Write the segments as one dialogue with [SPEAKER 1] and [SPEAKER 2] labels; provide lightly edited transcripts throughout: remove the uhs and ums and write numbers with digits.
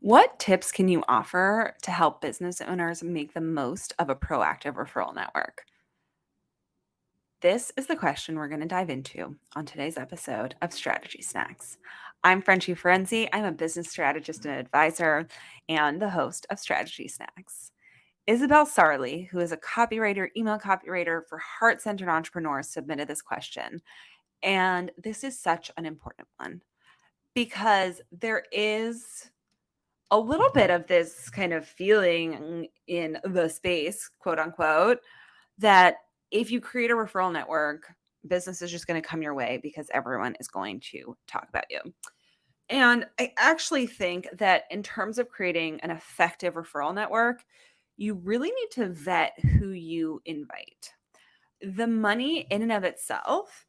[SPEAKER 1] What tips can you offer to help business owners make the most of a proactive referral network? This is the question we're going to dive into on today's episode of Strategy Snacks. I'm Frenchie Ferenczi. I'm a business strategist and advisor and the host of Strategy Snacks. Isabel Sarley, who is a copywriter, email copywriter for heart centered entrepreneurs, submitted this question. And this is such an important one because there is a little bit of this kind of feeling in the space, quote unquote, that if you create a referral network, business is just going to come your way because everyone is going to talk about you. And I actually think that in terms of creating an effective referral network, you really need to vet who you invite. The money in and of itself,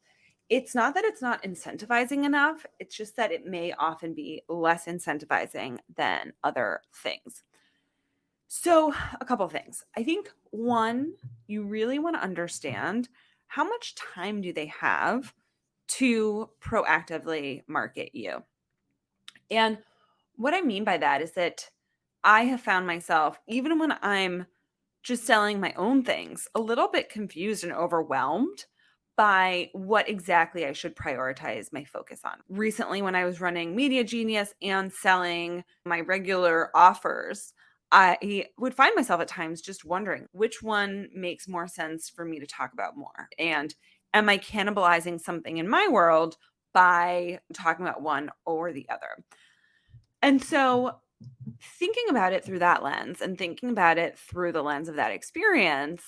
[SPEAKER 1] it's not that it's not incentivizing enough. It's just that it may often be less incentivizing than other things. So, a couple things. I think one, you really want to understand how much time do they have to proactively market you. And what I mean by that is that I have found myself, even when I'm just selling my own things, a little bit confused and overwhelmed by what exactly I should prioritize my focus on. Recently, when I was running Media Genius and selling my regular offers, I would find myself at times just wondering which one makes more sense for me to talk about more. And am I cannibalizing something in my world by talking about one or the other? And so thinking about it through that lens and thinking about it through the lens of that experience,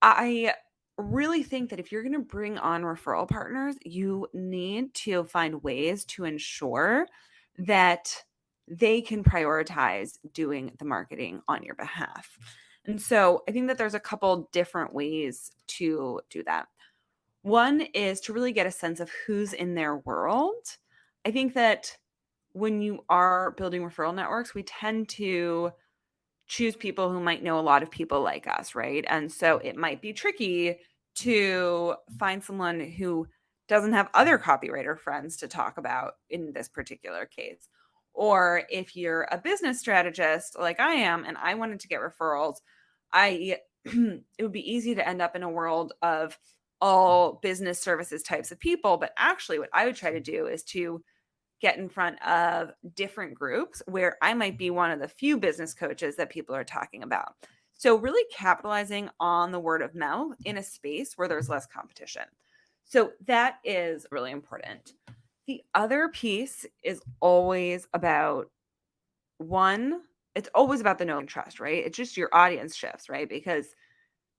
[SPEAKER 1] I really think that if you're going to bring on referral partners, you need to find ways to ensure that they can prioritize doing the marketing on your behalf. And so I think that there's a couple different ways to do that. One is to really get a sense of who's in their world. I think that when you are building referral networks, we tend to choose people who might know a lot of people like us, right? And so it might be tricky to find someone who doesn't have other copywriter friends to talk about in this particular case. Or if you're a business strategist like I am and I wanted to get referrals, I it would be easy to end up in a world of all business services types of people, but actually what I would try to do is to get in front of different groups where I might be one of the few business coaches that people are talking about. So, really capitalizing on the word of mouth in a space where there's less competition. So, that is really important. The other piece is always about one, it's always about the know and trust, right? It's just your audience shifts, right? Because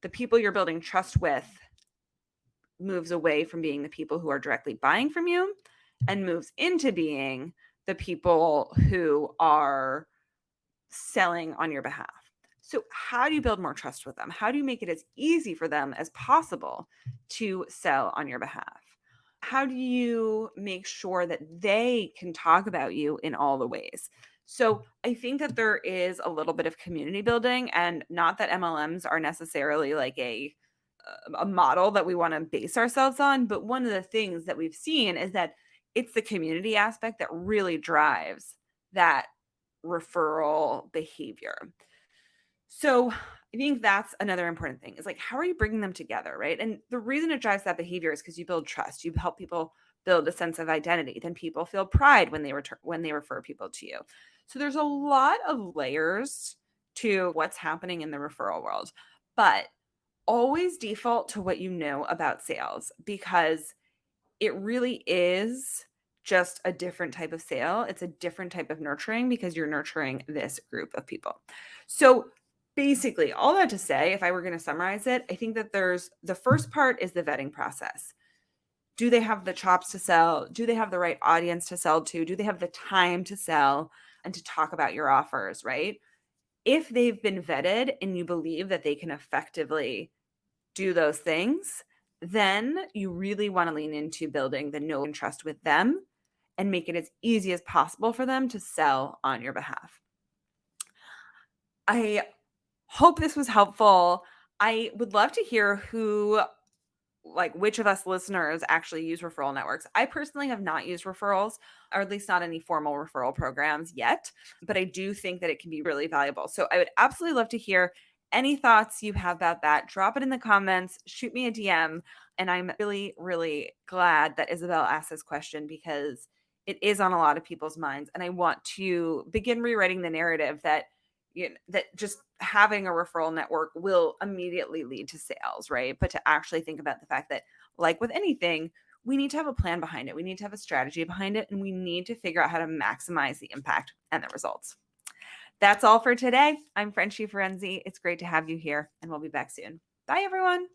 [SPEAKER 1] the people you're building trust with moves away from being the people who are directly buying from you and moves into being the people who are selling on your behalf. So, how do you build more trust with them? How do you make it as easy for them as possible to sell on your behalf? How do you make sure that they can talk about you in all the ways? So, I think that there is a little bit of community building, and not that MLMs are necessarily like a model that we want to base ourselves on, but one of the things that we've seen is that it's the community aspect that really drives that referral behavior. So I think that's another important thing is like, how are you bringing them together? Right. And the reason it drives that behavior is because you build trust, you help people build a sense of identity. Then people feel pride when they refer people to you. So there's a lot of layers to what's happening in the referral world, but always default to what you know about sales because it really is just a different type of sale. It's a different type of nurturing because you're nurturing this group of people. So basically, all that to say, if I were going to summarize it, I think that there's the first part is the vetting process. Do they have the chops to sell? Do they have the right audience to sell to? Do they have the time to sell and to talk about your offers, right? If they've been vetted and you believe that they can effectively do those things, then you really want to lean into building the know and trust with them and make it as easy as possible for them to sell on your behalf. I hope this was helpful. I would love to hear who like which of us listeners actually use referral networks. I personally have not used referrals, or at least not any formal referral programs yet, but I do think that it can be really valuable. So I would absolutely love to hear any thoughts you have about that. Drop it in the comments, shoot me a DM. And I'm really, really glad that Isabel asked this question because it is on a lot of people's minds. And I want to begin rewriting the narrative that that just having a referral network will immediately lead to sales, right? But to actually think about the fact that, like with anything, we need to have a plan behind it. We need to have a strategy behind it, and we need to figure out how to maximize the impact and the results. That's all for today. I'm Frenchie Ferenczi. It's great to have you here, and we'll be back soon. Bye, everyone.